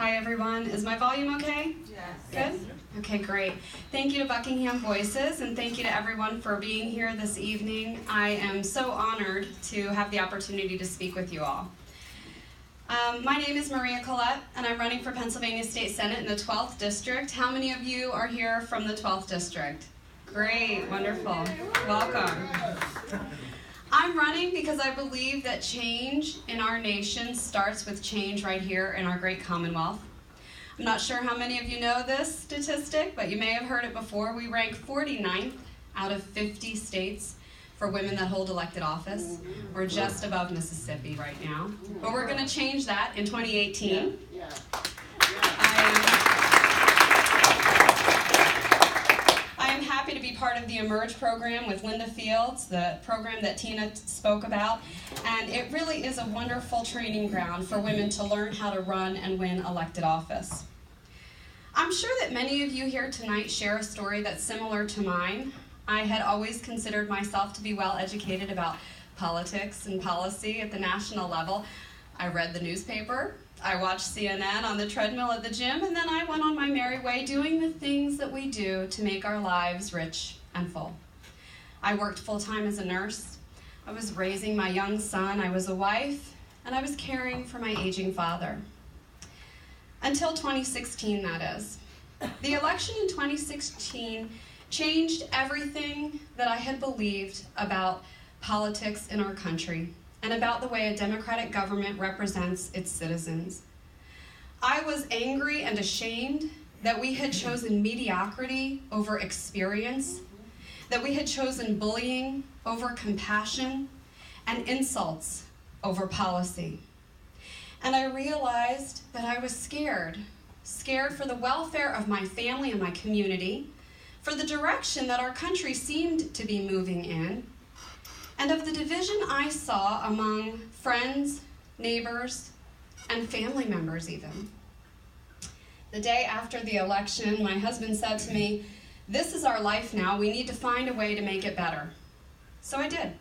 Hi everyone. Is my volume okay? Yes. Good? Okay, great. Thank you to Buckingham Voices, and thank you to everyone for being here this evening. I am so honored to have the opportunity to speak with you all. My name is Maria Collett, and I'm running for Pennsylvania State Senate in the 12th District. How many of you are here from the 12th District? Great, wonderful. Welcome. I'm running because I believe that change in our nation starts with change right here in our great Commonwealth. I'm not sure how many of you know this statistic, but you may have heard it before. We rank 49th out of 50 states for women that hold elected office. We're just above Mississippi right now. But we're going to change that in 2018. I am happy to be part of the Emerge program with Linda Fields, the program that Tina spoke about. And it really is a wonderful training ground for women to learn how to run and win elected office. I'm sure that many of you here tonight share a story that's similar to mine. I had always considered myself to be well educated about politics and policy at the national level. I read the newspaper, I watched CNN on the treadmill at the gym, and then I went on my merry way doing the things that we do to make our lives rich and full. I worked full-time as a nurse. I was raising my young son, I was a wife, and I was caring for my aging father. Until 2016, that is. The election in 2016 changed everything that I had believed about politics in our country and about the way a democratic government represents its citizens. I was angry and ashamed that we had chosen mediocrity over experience, that we had chosen bullying over compassion, and insults over policy. And I realized that I was scared for the welfare of my family and my community, for the direction that our country seemed to be moving in, and of the division I saw among friends, neighbors, and family members even. The day after the election, my husband said to me, "This is our life now. We need to find a way to make it better." So I did.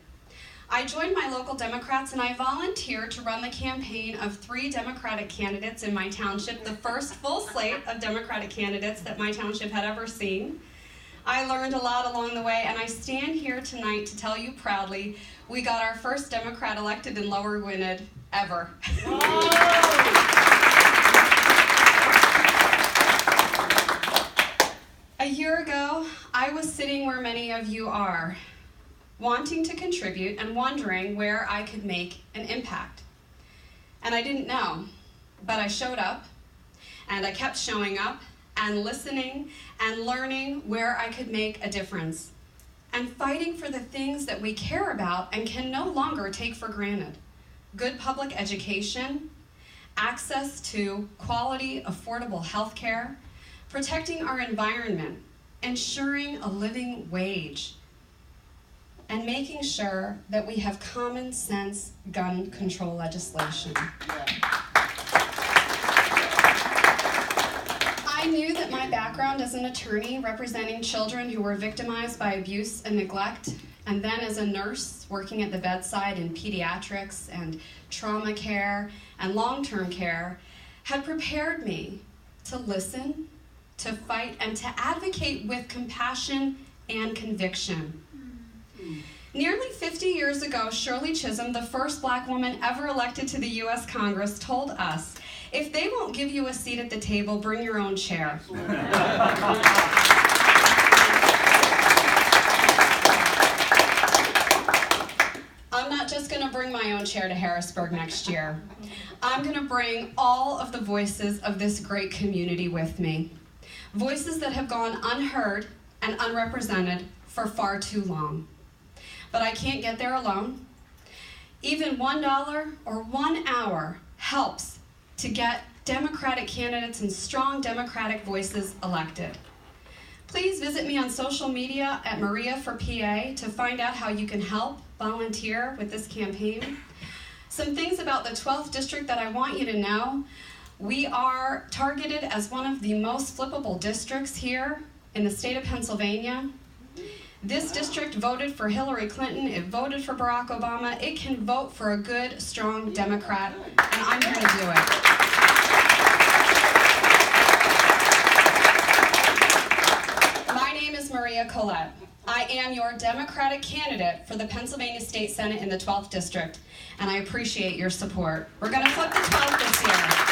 I joined my local Democrats and I volunteered to run the campaign of 3 Democratic candidates in my township, the first full slate of Democratic candidates that my township had ever seen. I learned a lot along the way, and I stand here tonight to tell you proudly we got our first Democrat elected in Lower Gwynedd ever. A year ago, I was sitting where many of you are, wanting to contribute and wondering where I could make an impact. And I didn't know, but I showed up, and I kept showing up, and listening and learning where I could make a difference, and fighting for the things that we care about and can no longer take for granted. Good public education, access to quality, affordable health care, protecting our environment, ensuring a living wage, and making sure that we have common sense gun control legislation. I knew that my background as an attorney representing children who were victimized by abuse and neglect, and then as a nurse working at the bedside in pediatrics and trauma care and long-term care, had prepared me to listen, to fight, and to advocate with compassion and conviction. Nearly 50 years ago, Shirley Chisholm, the first Black woman ever elected to the U.S. Congress, told us, "If they won't give you a seat at the table, bring your own chair." I'm not just going to bring my own chair to Harrisburg next year. I'm going to bring all of the voices of this great community with me. Voices that have gone unheard and unrepresented for far too long. But I can't get there alone. Even $1 or 1 hour helps to get Democratic candidates and strong Democratic voices elected. Please visit me on social media at Maria for PA to find out how you can help volunteer with this campaign. Some things about the 12th District that I want you to know. We are targeted as one of the most flippable districts here in the state of Pennsylvania. This district voted for Hillary Clinton, it voted for Barack Obama, it can vote for a good, strong Democrat, and I'm here to do it. Maria Collett. I am your Democratic candidate for the Pennsylvania State Senate in the 12th District, and I appreciate your support. We're going to flip the 12th this year.